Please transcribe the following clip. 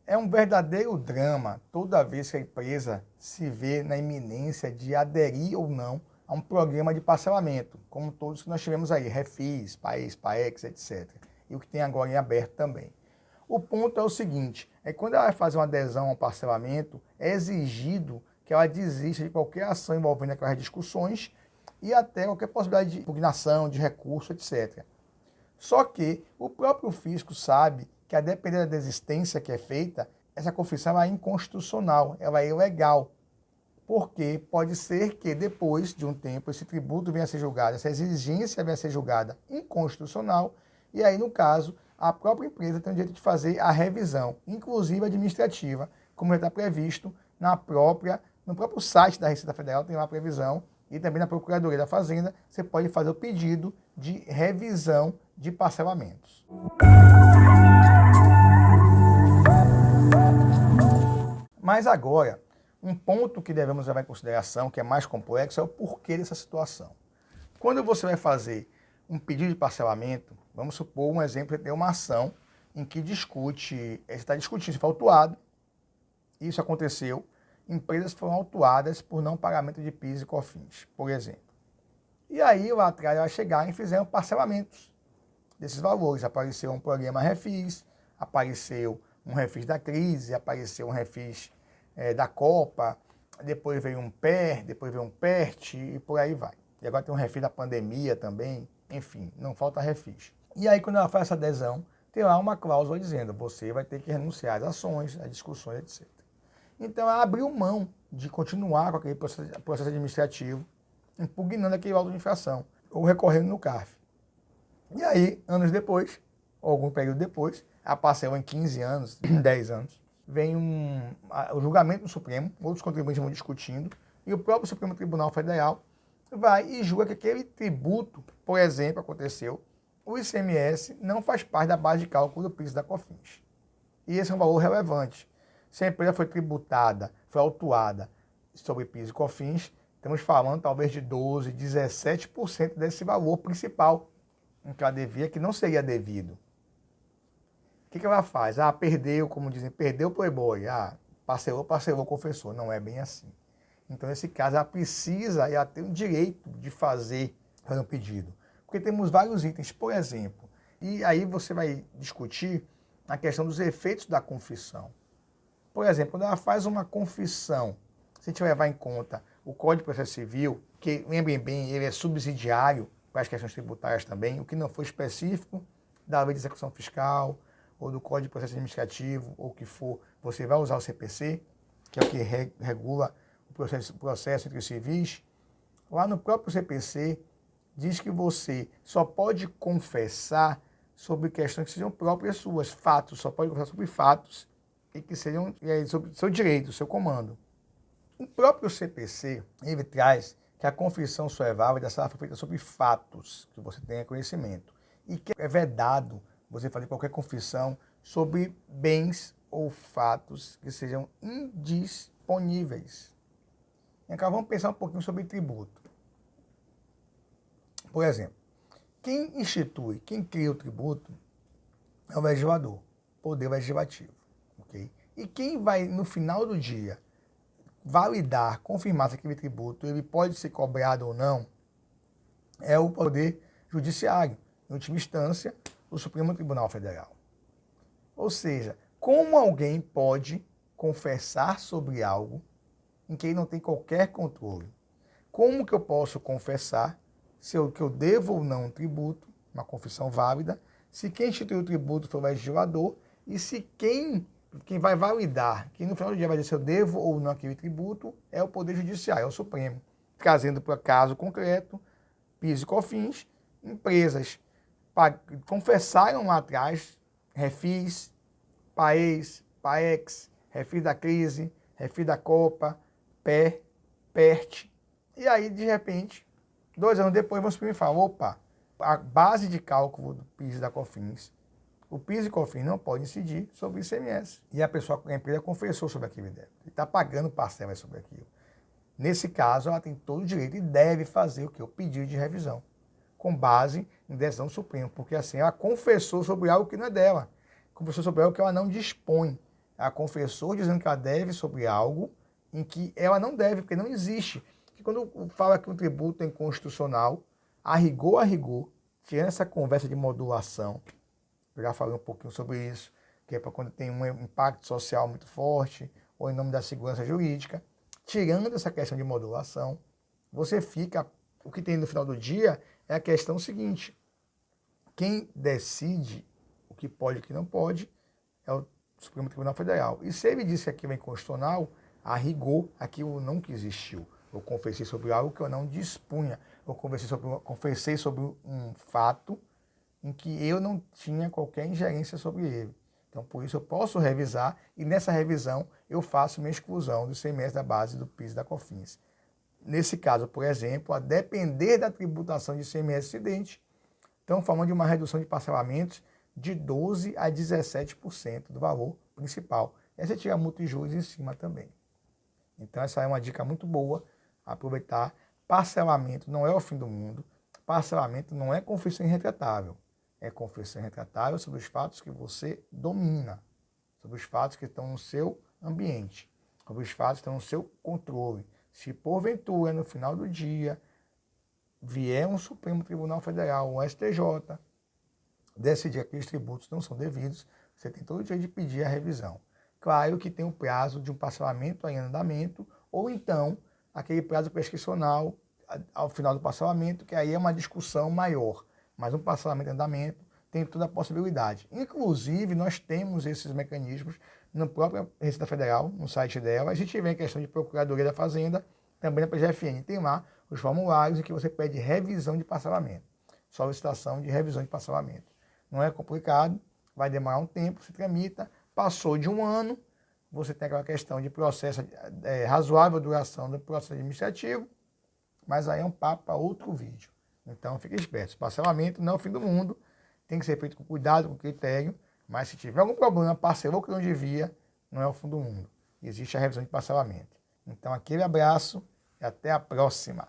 É um verdadeiro drama toda vez que a empresa se vê na iminência de aderir ou não a um programa de parcelamento, como todos que nós tivemos aí, Refis, Paes, Paex, etc. E o que tem agora em aberto também. O ponto é o seguinte, é que quando ela vai fazer uma adesão ao parcelamento, é exigido que ela desista de qualquer ação envolvendo aquelas discussões e até qualquer possibilidade de impugnação, de recurso, etc. Só que o próprio fisco sabe que, a depender da desistência que é feita, essa confissão é inconstitucional, ela é ilegal. Porque pode ser que depois de um tempo esse tributo venha a ser julgado, essa exigência venha a ser julgada inconstitucional, e aí, no caso, a própria empresa tem o direito de fazer a revisão, inclusive administrativa, como já está previsto no próprio site da Receita Federal, tem lá a previsão, e também na Procuradoria da Fazenda, você pode fazer o pedido de revisão de parcelamentos. Mas agora, um ponto que devemos levar em consideração, que é mais complexo, é o porquê dessa situação. Quando você vai fazer um pedido de parcelamento, vamos supor um exemplo de uma ação em que você está discutindo se foi autuado, isso aconteceu, empresas foram autuadas por não pagamento de PIS e COFINS, por exemplo. E aí lá atrás elas chegaram e fizeram parcelamentos desses valores. Apareceu um programa Refis, apareceu um Refis da crise, apareceu um Refis da Copa, depois veio um PER, depois veio um PERT e por aí vai. E agora tem um Refis da pandemia também, enfim, não falta Refis. E aí quando ela faz essa adesão, tem lá uma cláusula dizendo, você vai ter que renunciar às ações, às discussões, etc. Então ela abriu mão de continuar com aquele processo administrativo, impugnando aquele auto de infração, ou recorrendo no CARF. E aí, anos depois, ou algum período depois, a parcela em 15 anos, 10 anos, vem o julgamento do Supremo, outros contribuintes vão discutindo, e o próprio Supremo Tribunal Federal vai e julga que aquele tributo, por exemplo, aconteceu, o ICMS não faz parte da base de cálculo do PIS e da COFINS. E esse é um valor relevante. Se a empresa foi tributada, foi autuada sobre PIS e COFINS, estamos falando talvez de 12%, 17% desse valor principal em que ela devia, que não seria devido. O que ela faz? Perdeu, como dizem, perdeu o Playboy. Parcelou, confessou. Não é bem assim. Então, nesse caso, ela precisa e ela tem o direito de fazer um pedido. Porque temos vários itens, por exemplo, e aí você vai discutir a questão dos efeitos da confissão. Por exemplo, quando ela faz uma confissão, se a gente levar em conta o Código de Processo Civil, que, lembrem bem, ele é subsidiário para as questões tributárias também, o que não for específico da Lei de Execução Fiscal, ou do Código de Processo Administrativo, ou o que for, você vai usar o CPC, que é o que regula o processo entre os civis. Lá no próprio CPC, diz que você só pode confessar sobre questões que sejam próprias suas, fatos, só pode confessar sobre fatos e que sejam sobre seu direito, seu comando. O próprio CPC, ele traz que a confissão só é válida se ela for feita sobre fatos, que você tenha conhecimento, e que é vedado você fazer qualquer confissão sobre bens ou fatos que sejam indisponíveis. Então vamos pensar um pouquinho sobre tributo. Por exemplo, quem institui, quem cria o tributo é o legislador, poder legislativo. Okay? E quem vai, no final do dia, validar, confirmar se aquele tributo ele pode ser cobrado ou não, é o Poder Judiciário, em última instância, o Supremo Tribunal Federal. Ou seja, como alguém pode confessar sobre algo em que ele não tem qualquer controle? Como que eu posso confessar que eu devo ou não um tributo, uma confissão válida, se quem instituiu o tributo foi o legislador e se quem vai validar, que no final do dia vai dizer se eu devo ou não aquele tributo, é o Poder Judiciário, é o Supremo. Trazendo para caso concreto, PIS e COFINS, empresas confessaram lá atrás, Refis, Paes, Paex, Refis da crise, Refis da Copa, PER, PERT, e aí, de repente, 2 anos depois, vão Supremo e falam, opa, a base de cálculo do PIS e da COFINS, o PIS e COFINS não pode incidir sobre o ICMS. E a empresa confessou sobre aquele débito. E está pagando parcelas sobre aquilo. Nesse caso, ela tem todo o direito e deve fazer o que? O pedido de revisão. Com base em decisão do Supremo. Porque assim, ela confessou sobre algo que não é dela. Confessou sobre algo que ela não dispõe. Ela confessou dizendo que ela deve sobre algo em que ela não deve, porque não existe. Porque quando fala que um tributo é inconstitucional, a rigor, tirando essa conversa de modulação, eu já falei um pouquinho sobre isso, que é para quando tem um impacto social muito forte, ou em nome da segurança jurídica, tirando essa questão de modulação, você fica, o que tem no final do dia é a questão seguinte, quem decide o que pode e o que não pode é o Supremo Tribunal Federal. E se ele disse que aquilo é inconstitucional, a rigor, aquilo nunca existiu. Eu confessei sobre algo que eu não dispunha. Eu confessei sobre um fato em que eu não tinha qualquer ingerência sobre ele. Então, por isso, eu posso revisar e nessa revisão eu faço minha exclusão do ICMS da base do PIS e da COFINS. Nesse caso, por exemplo, a depender da tributação de ICMS incidente, estamos falando de uma redução de parcelamentos de 12% a 17% do valor principal. Aí você tira multa e juros em cima também. Então, essa é uma dica muito boa, aproveitar. Parcelamento não é o fim do mundo, parcelamento não é confissão irretratável. É confissão irretratável sobre os fatos que você domina, sobre os fatos que estão no seu ambiente, sobre os fatos que estão no seu controle. Se porventura, no final do dia, vier um Supremo Tribunal Federal, um STJ, decidir que aqueles tributos não são devidos, você tem todo o direito de pedir a revisão. Claro que tem o prazo de um parcelamento em andamento, ou então aquele prazo prescricional ao final do parcelamento, que aí é uma discussão maior. Mas um parcelamento em andamento tem toda a possibilidade. Inclusive, nós temos esses mecanismos no próprio Receita Federal, no site dela. A gente tiver em questão de Procuradoria da Fazenda, também na PGFN tem lá os formulários em que você pede revisão de parcelamento, solicitação de revisão de parcelamento. Não é complicado, vai demorar um tempo, se tramita, passou de um ano, você tem aquela questão de processo, razoável duração do processo administrativo, mas aí é um papo para outro vídeo. Então, fique esperto. Parcelamento não é o fim do mundo, tem que ser feito com cuidado, com critério, mas se tiver algum problema, parcelou o que não devia, não é o fim do mundo. Existe a revisão de parcelamento. Então, aquele abraço e até a próxima.